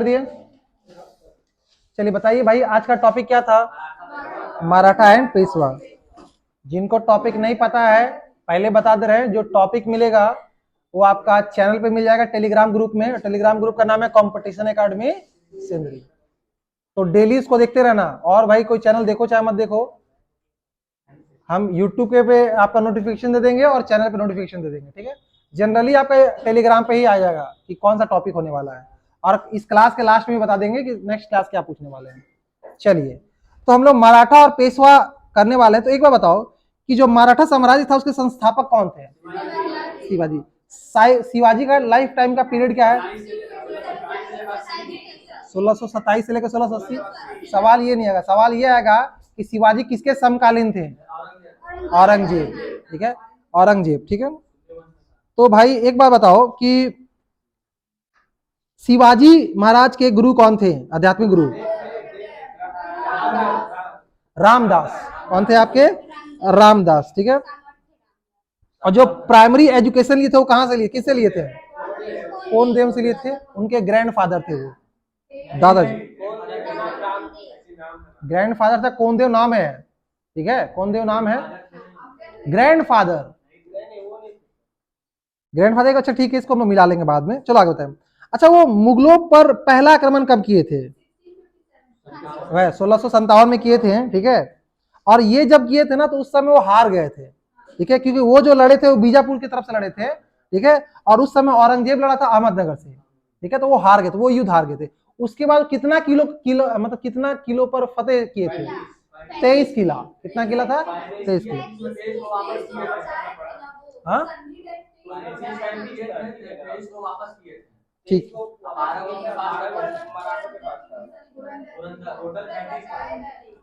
दिए। चलिए बताइए भाई, आज का टॉपिक क्या था? मराठा एंड पेशवा। जिनको टॉपिक नहीं पता है पहले बता दे रहे हैं, जो टॉपिक मिलेगा वो आपका चैनल पे मिल जाएगा टेलीग्राम ग्रुप में। टेलीग्राम ग्रुप का नाम है कंपटीशन एकेडमी सिंदरी। तो डेली इसको देखते रहना। और भाई कोई चैनल देखो चाहे मत देखो, हम यूट्यूब के पे आपका नोटिफिकेशन दे देंगे और चैनल पे नोटिफिकेशन दे देंगे, ठीक है। जनरली आपका टेलीग्राम पे ही आ जाएगा कि कौन सा टॉपिक होने वाला है, और इस क्लास के लास्ट में भी बता देंगे कि नेक्स्ट क्लास क्या पूछने वाले हैं। चलिए, तो हम लोग मराठा और पेशवा करने वाले हैं। तो एक बार बताओ कि जो मराठा साम्राज्य था उसके संस्थापक कौन थे? शिवाजी। शिवाजी का लाइफ टाइम का पीरियड क्या है? 1627 से लेकर 1680। सवाल ये नहीं आएगा, सवाल ये आएगा कि शिवाजी किसके समकालीन थे? औरंगजेब, ठीक है, औरंगजेब, ठीक है। तो भाई एक बार बताओ कि शिवाजी महाराज के गुरु कौन थे? आध्यात्मिक गुरु रामदास। कौन थे आपके? रामदास, ठीक है। और जो प्राइमरी एजुकेशन लिए थे वो कहां से लिए, किससे लिए थे? कौन देव से लिए थे? उनके ग्रैंडफादर थे वो, दादाजी। ग्रैंडफादर था कौन देव नाम है, ठीक है, कौन देव नाम है, ग्रैंडफादर। ग्रैंडफादर, अच्छा ठीक है, इसको हम मिला लेंगे बाद में। चलो आगे बताएं। अच्छा, वो मुगलों पर पहला आक्रमण कब किए थे? वह 1657 में किए थे, ठीक है। और ये जब किए थे ना तो उस समय वो हार गए थे, ठीक है, क्योंकि वो जो लड़े थे वो बीजापुर की तरफ से लड़े थे, ठीक है। और उस समय औरंगजेब लड़ा था अहमदनगर से, ठीक है, तो वो हार गए थे, वो युद्ध हार गए थे। उसके बाद कितना किलो किलो मतलब कितना किलो पर फतेह किए थे? 23 किला। कितना किला था? 23 किला। हाँ ठीक,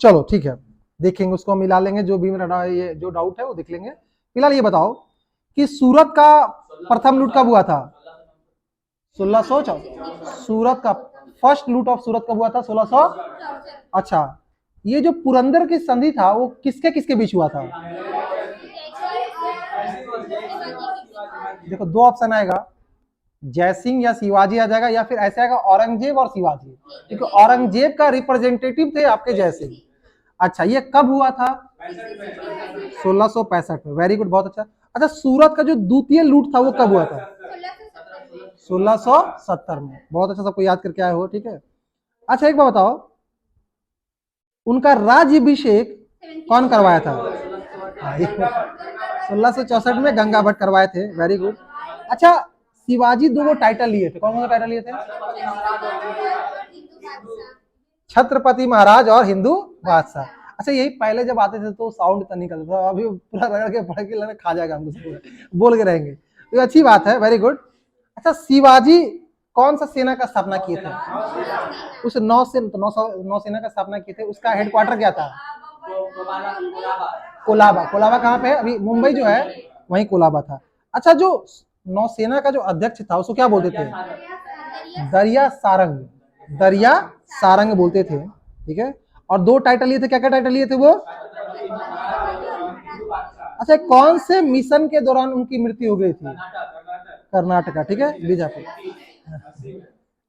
चलो ठीक है, देखेंगे उसको, हम मिला लेंगे। जो भी मेरा ये जो डाउट है वो देख लेंगे। फिलहाल ये बताओ कि सूरत का प्रथम लूट कब हुआ था? 1600। सूरत का फर्स्ट लूट ऑफ सूरत कब हुआ था? 1600। अच्छा, ये जो पुरंदर की संधि था वो किसके किसके बीच हुआ था? देखो दो ऑप्शन आएगा, जयसिंह या शिवाजी आ जाएगा, या फिर ऐसे आएगा औरंगजेब और शिवाजी, क्योंकि औरंगजेब का रिप्रेजेंटेटिव थे आपके जयसिंह। अच्छा, ये कब हुआ था? 1665 में। वेरी गुड, बहुत अच्छा। अच्छा, सूरत का जो द्वितीय लूट था वो कब हुआ था? 1670 में। बहुत अच्छा, सबको याद करके आए हो, ठीक है। अच्छा, एक बार बताओ, उनका राज्यभिषेक कौन करवाया था? 1664 में गंगा भट्ट करवाए थे। Very good. अच्छा, शिवाजी दो टाइटल लिए थे, कौन कौन सा टाइटल लिए थे? छत्रपति महाराज और हिंदू बादशाह। अच्छा, यही पहले जब आते थे तो साउंड इतना नहीं करता था, अभी पूरा रगड़ के पढ़ के लगे खा जाएगा हमको, बोल के रहेंगे, तो अच्छी बात है, वेरी गुड। अच्छा, शिवाजी कौन सा सेना का स्थापना किए थे? उस नौसेना का स्थापना किए थे, उसका हेडक्वार्टर क्या था? कोलाबा। कोलाबा कहाँ पे है? अभी मुंबई जो है वहीं कोलाबा था। अच्छा, जो नौसेना का जो अध्यक्ष था उसको क्या बोलते थे? दरिया सारंग। दरिया सारंग बोलते थे, ठीक है। और दो टाइटल लिए थे, क्या क्या टाइटल लिए थे वो? अच्छा, कौन से मिशन के दौरान उनकी मृत्यु हो गई थी? कर्नाटका, ठीक है, बीजापुर,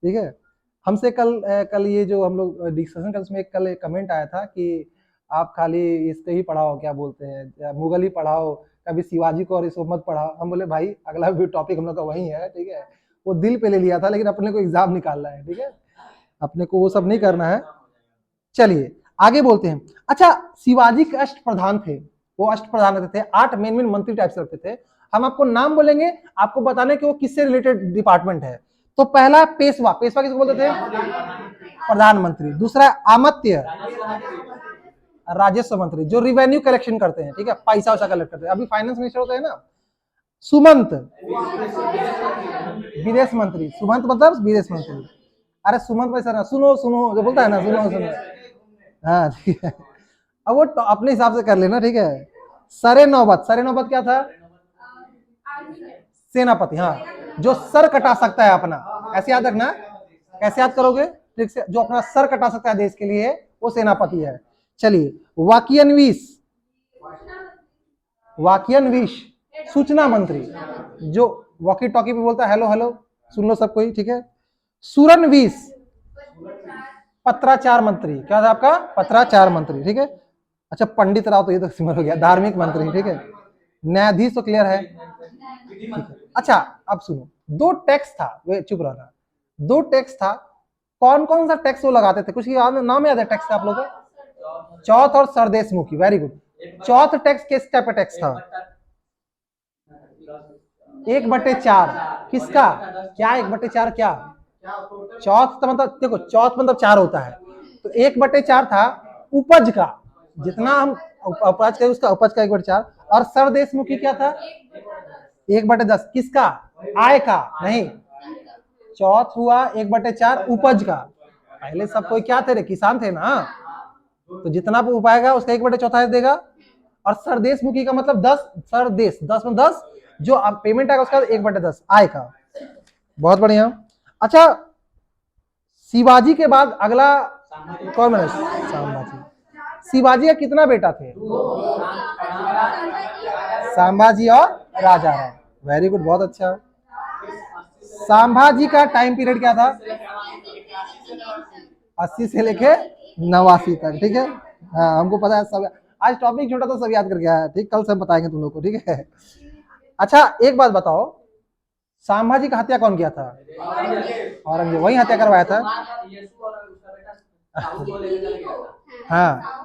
ठीक है। हमसे कल ये जो हम लोग डिस्कशन कर, उसमें कल कमेंट आया था कि आप खाली इसको ही पढ़ाओ, क्या बोलते हैं, मुगल ही पढ़ाओ, कभी शिवाजी को और इसको मत पढ़ाओ। हम बोले भाई अगला भी टॉपिक हम लोग का वही है, ठीक है। वो दिल पे ले लिया था, लेकिन अपने को एग्जाम निकालना है, ठीक है, अपने को वो सब नहीं करना है। चलिए आगे बोलते हैं। अच्छा, शिवाजी के अष्ट प्रधान थे, वो अष्ट प्रधान रहते थे, 8 मेन मंत्री टाइप से रखते थे। हम आपको नाम बोलेंगे, आपको बताने कि वो किससे रिलेटेड डिपार्टमेंट है। तो पहला पेशवा। पेशवा किसको बोलते थे? प्रधानमंत्री। दूसरा आमत्य, राजस्व मंत्री, जो रिवेन्यू कलेक्शन करते हैं, ठीक है, पैसा वैसा कलेक्ट करते हैं। अभी फाइनेंस मिनिस्टर होते हैं ना। सुमंत, विदेश मंत्री। सुमंत मतलब विदेश मंत्री। अरे सुमंत भाई सर ना, सुनो सुनो जो बोलता है ना, सुनो सुनो, हाँ ठीक है। अब वो अपने हिसाब से कर लेना, ठीक है। सरे नौबत। सरे नौबत क्या था? सेनापति, हाँ, जो सर कटा सकता है अपना, ऐसे याद रखना। कैसे याद करोगे? ठीक से, जो अपना सर कटा सकता है देश के लिए वो सेनापति है। चलिए, वाकियनवीस। वाकियनवीस सूचना मंत्री, जो वॉकी टॉकी पे बोलता है हेलो हेलो, सुन लो सब कोई, ठीक है। सुरनवीस, पत्राचार मंत्री, क्या था आपका? पत्राचार मंत्री, ठीक है। अच्छा पंडित राव तो ये तो सिमर हो गया, धार्मिक मंत्री, ठीक है। न्यायाधीश तो क्लियर है, ठीक है। अच्छा अब सुनो, दो टैक्स था, वे चुप रहना, दो टैक्स था, कौन कौन सा टैक्स वो लगाते थे? कुछ नाम याद है टैक्स का आप लोगों को? चौथ और सरदेशमुखी, वेरी गुड। चौथ टैक्स किस टाइप का टैक्स था? 1/4 किसका? क्या 1/4 क्या? चौथ तो मतलब देखो, चौथ मतलब 4 होता है, तो 1/4 था उपज का, जितना हम उपज का, उसका उपज का 1/4। और सरदेशमुखी क्या था? 1/10 किसका? आय का, नहीं। चौथ हुआ 1/4 उपज का। पहले सब कोई क्या थे रे? किसान थे ना, तो जितना उपाएगा उसका 1/4 देगा। और सरदेशमुखी का मतलब 10, सरदेश 10 में 10, जो पेमेंट आएगा उसका 1/10 आय का। बहुत बढ़िया। अच्छा शिवाजी के बाद अगला कौन बना? संभाजी। शिवाजी का कितना बेटा थे? संभाजी और राजा राम, वेरी गुड, बहुत अच्छा। संभाजी का टाइम पीरियड क्या था? 80 से लेके 89 तक, ठीक है। हाँ हमको पता है सब, आज टॉपिक छोटा तो सब याद करके आया, ठीक। कल से हम बताएंगे तुम लोग को, ठीक है। अच्छा एक बात बताओ, संभाजी का हत्या कौन किया था? औरंगजेब, वही हत्या करवाया था। हाँ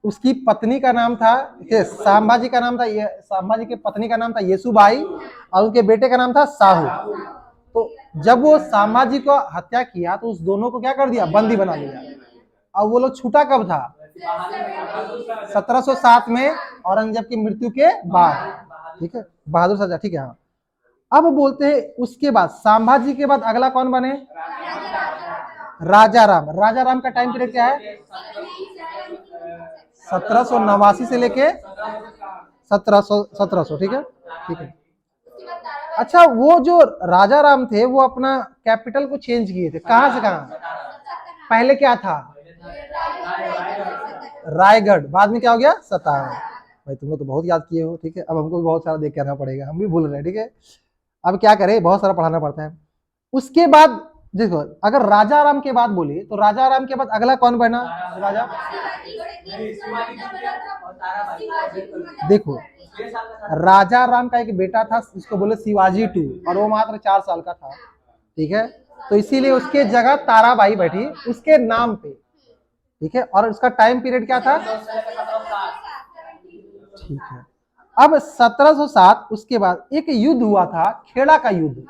उसकी पत्नी का नाम था, संभाजी का नाम था, संभाजी की पत्नी का नाम था येसुबाई, और उनके बेटे का नाम था साहू। तो जब वो संभाजी को हत्या किया तो उस दोनों को क्या कर दिया? बंदी बना लिया। अब वो लोग छूटा कब था? 1707 में, औरंगजेब की मृत्यु के बाद, ठीक है। बहादुर शाह, ठीक है। हाँ अब बोलते हैं उसके बाद, संभाजी के बाद अगला कौन बने? राजा राम। राजा राम का टाइम पीरियड क्या है? 1789 से लेके 1700, ठीक है, ठीक है। अच्छा वो जो राजा राम थे वो अपना कैपिटल को चेंज किए थे, कहां से कहां? पहले क्या था? रायगढ़, बाद में क्या हो गया? सतारा। भाई तुम लोग तो बहुत याद किए हो, ठीक है। अब हमको भी बहुत सारा देख के आना पड़ेगा, हम भी भूल रहे हैं, ठीक है। अब क्या करें, बहुत सारा पढ़ाना पड़ता है। उसके बाद देखो, अगर राजा राम के बाद बोले तो राजा राम के बाद अगला कौन बना राजा? देखो राजा राम का एक बेटा था, इसको बोले शिवाजी 2, और वो मात्र 4 साल का था, ठीक है। तो इसीलिए उसके जगह ताराबाई बैठी उसके नाम पे, ठीक है। और उसका टाइम पीरियड क्या था? ठीक है। अब 1707 उसके बाद एक युद्ध हुआ था, खेड़ा का युद्ध।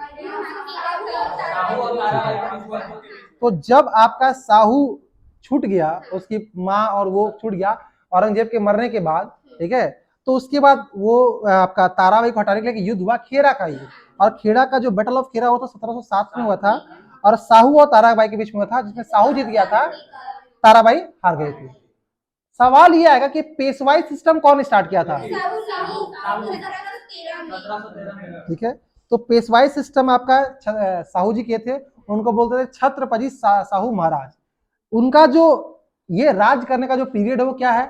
तो जब आपका साहू छूट गया, उसकी माँ और वो छूट गया औरंगजेब के मरने के बाद, ठीक है। तो उसके बाद वो आपका ताराबाई को हटाने के लिए युद्ध हुआ, खेड़ा का युद्ध। और खेड़ा का जो बैटल ऑफ खेड़ा हुआ था 1707 में हुआ था, और साहू और ताराबाई के बीच में हुआ था, जिसमें साहू जीत गया था, ताराबाई हार गई थी। सवाल ये आएगा कि पेशवाई सिस्टम कौन स्टार्ट किया था? ठीक है। तो पेशवाई सिस्टम आपका साहू जी किए थे, उनको बोलते थे छत्रपति साहू महाराज। उनका जो ये राज करने का जो पीरियड है वो क्या है?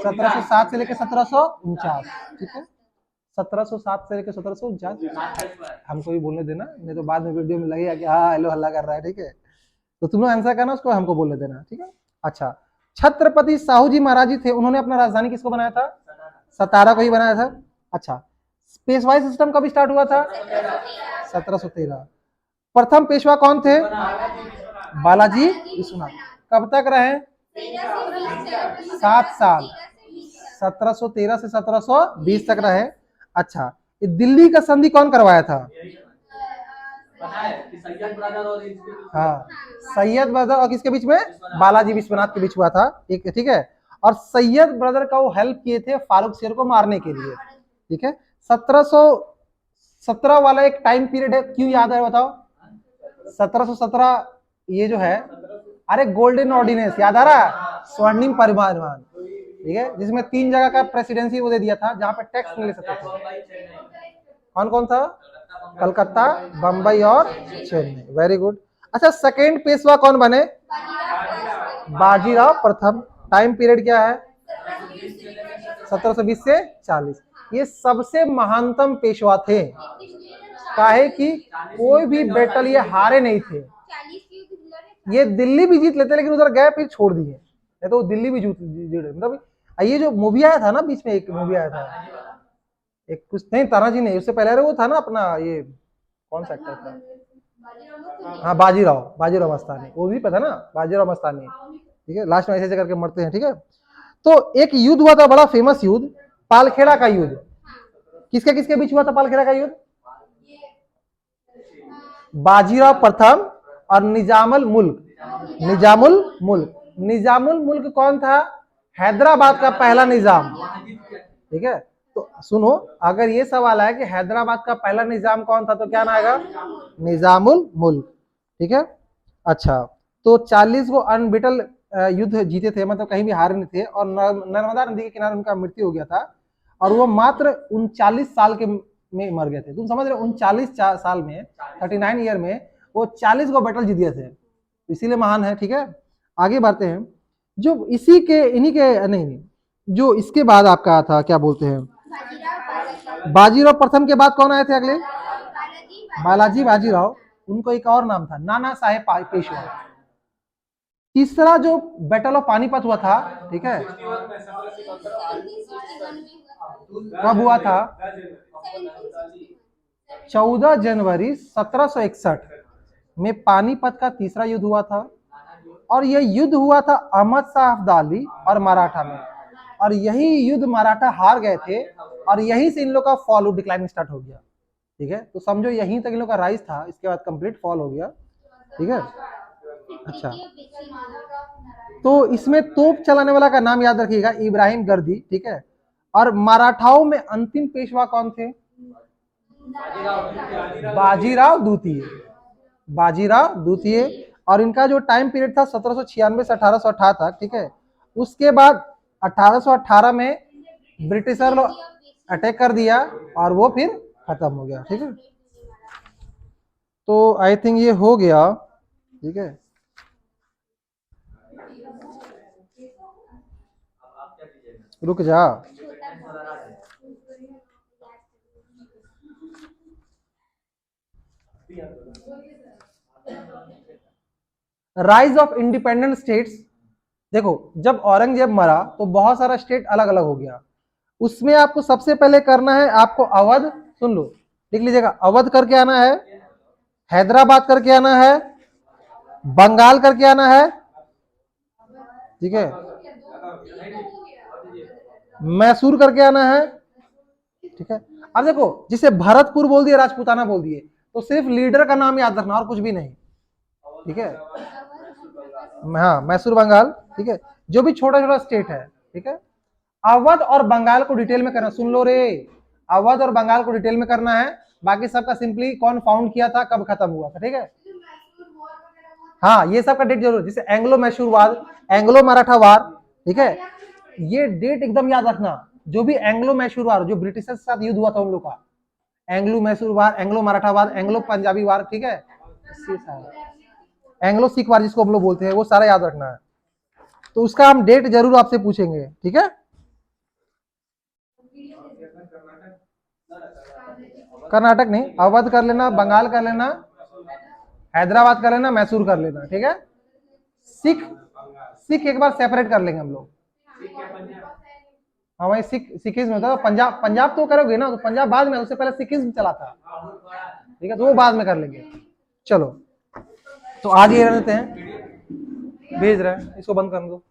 1707 से लेकर 1749, ठीक है। 1707 से लेकर 1749, हमको भी बोलने देना, नहीं तो बाद में वीडियो में लगेगा कि हाँ हेलो हल्ला कर रहा है, ठीक है। तो तुम लोग आंसर करना, उसको हमको बोलने देना, ठीक है। अच्छा छत्रपति साहू जी महाराज जी थे, उन्होंने अपना राजधानी किसको बनाया था? सतारा को ही बनाया था। अच्छा पेशवाई सिस्टम कब स्टार्ट हुआ था? 1713। प्रथम पेशवा कौन थे? बालाजी विश्वनाथ। कब तक रहे? 7 साल, 1713 से 1720 तक रहे। अच्छा दिल्ली का संधि कौन करवाया था? हाँ सैयद ब्रदर और किसके बीच में? बालाजी विश्वनाथ के बीच हुआ था, ठीक है। और सैयद ब्रदर का वो हेल्प किए थे फारूक शेर को मारने के लिए, ठीक है। 1717 वाला एक टाइम पीरियड है, क्यों याद है बताओ? 1717 ये जो है, अरे गोल्डन ऑर्डिनेंस याद आ रहा? स्वर्णिम परिवहन, ठीक है, जिसमें 3 जगह का प्रेसिडेंसी वो दे दिया था जहां पे टैक्स नहीं ले सकते थे। कौन कौन था? कलकत्ता, बंबई और चेन्नई, वेरी गुड। अच्छा सेकेंड पेशवा कौन बने? बाजीराव प्रथम। टाइम पीरियड क्या है? 1720 से 40। ये सबसे महानतम पेशवा थे, काहे कि कोई भी बैटल ये हारे नहीं थे। ये दिल्ली भी जीत लेते लेकिन उधर गए फिर छोड़ दिए, नहीं तो दिल्ली भी जीत मतलब ये जो मूवी आया था ना बीच में, एक मूवी आया था, एक कुछ नहीं तानाजी नहीं, उससे पहले वो था ना अपना ये कौन सा एक्टर था, हाँ बाजीराव मस्तानी, वो भी पता ना बाजीराव मस्तानी, ठीक है, लास्ट में ऐसे करके मरते हैं, ठीक है। तो एक युद्ध हुआ था बड़ा फेमस युद्ध, पालखेड़ा का युद्ध। किसके किसके बीच हुआ था पालखेड़ा का युद्ध? बाजीराव प्रथम और निजामुल मुल्क कौन था? हैदराबाद का पहला निजाम, ठीक है। तो सुनो, अगर ये सवाल है कि हैदराबाद का पहला निजाम कौन था तो क्या ना आएगा? निजामुल मुल्क, ठीक है। अच्छा, तो 40 को अनबिटल युद्ध जीते थे, मतलब कहीं भी हारे नहीं थे, और नर्मदा नदी के किनारे उनका मृत्यु हो गया था, और वो मात्र 39 साल के में मर गए थे। तुम समझ रहे हो, 39 साल में, 39 ईयर में वो 40 को बैटल जीत गए थे, इसीलिए महान है, ठीक है। आगे बढ़ते हैं, जो इसी के इन्हीं के नहीं, जो इसके बाद आपका था क्या बोलते हैं, बाजीराव प्रथम के बाद कौन आए थे अगले? बालाजी बाजीराव, उनको एक और नाम था नाना साहेब पेशवा। तीसरा जो बैटल ऑफ पानीपत हुआ था, ठीक है, कब हुआ था? 14 जनवरी 1761 में पानीपत का तीसरा युद्ध हुआ था, और यह युद्ध हुआ था अहमद शाह अब्दाली और मराठा में, और यही युद्ध मराठा हार गए थे, और यहीं से इन लोग का फॉल डिक्लाइन स्टार्ट हो गया, ठीक है। तो समझो यहीं तक इन लोग का राइज था, इसके बाद कंप्लीट फॉल हो गया, ठीक है। अच्छा, तो इसमें तोप चलाने वाला का नाम याद रखिएगा, इब्राहिम गर्दी, ठीक है। और मराठाओं में अंतिम पेशवा कौन थे? बाजीराव द्वितीय, और इनका जो टाइम पीरियड था 1796 से 1818 तक, ठीक है। उसके बाद 1818 में ब्रिटिशर लोग अटैक कर दिया और वो फिर खत्म हो गया, ठीक है। तो आई थिंक ये हो गया, ठीक है। रुक जा, राइज ऑफ इंडिपेंडेंट स्टेट्स। देखो, जब औरंगजेब मरा तो बहुत सारा स्टेट अलग अलग हो गया, उसमें आपको सबसे पहले करना है, आपको अवध, सुन लो लिख लीजिएगा, अवध करके आना है, हैदराबाद करके आना है, बंगाल करके आना है, ठीक है, मैसूर करके आना है, ठीक है। अब देखो, जिसे भरतपुर बोल दिए, राजपूताना बोल दिए, तो सिर्फ लीडर का नाम याद रखना और कुछ भी नहीं, ठीक है। हाँ, मैसूर बंगाल, ठीक है, जो भी छोटा छोटा स्टेट है, ठीक है। अवध और बंगाल को डिटेल में करना, सुन लो रे, अवध और बंगाल को डिटेल में करना है, बाकी सबका सिंपली कौन फाउंड किया था, कब खत्म हुआ था, ठीक है। हाँ, ये सब का डेट जरूर, जैसे एंग्लो मैसूर वार, एंग्लो मराठा वार, ठीक है, ये डेट एकदम याद रखना। जो भी एंग्लो मैसूर वार, जो ब्रिटिश के साथ युद्ध हुआ था उन लोग का, एंग्लो मैसूर वार, एंग्लो मराठा वार, एंग्लो पंजाबी वार, ठीक है, एंग्लो सिख वार जिसको हम लोग बोलते हैं, वो सारा याद रखना है। तो उसका हम डेट जरूर आपसे पूछेंगे, ठीक है। कर्नाटक नहीं, अवध कर लेना, बंगाल कर लेना, हैदराबाद कर लेना, मैसूर कर लेना, ठीक है। सिख एक बार सेपरेट कर लेंगे हम लोग। हाँ, वही सिखिज्म होता है, पंजाब तो करोगे ना, तो पंजाब बाद में, उससे पहले सिखिज्म चला था, ठीक है, तो वो बाद में कर लेंगे। चलो, तो आज ये रहते हैं, भेज रहे हैं, इसको बंद कर दो।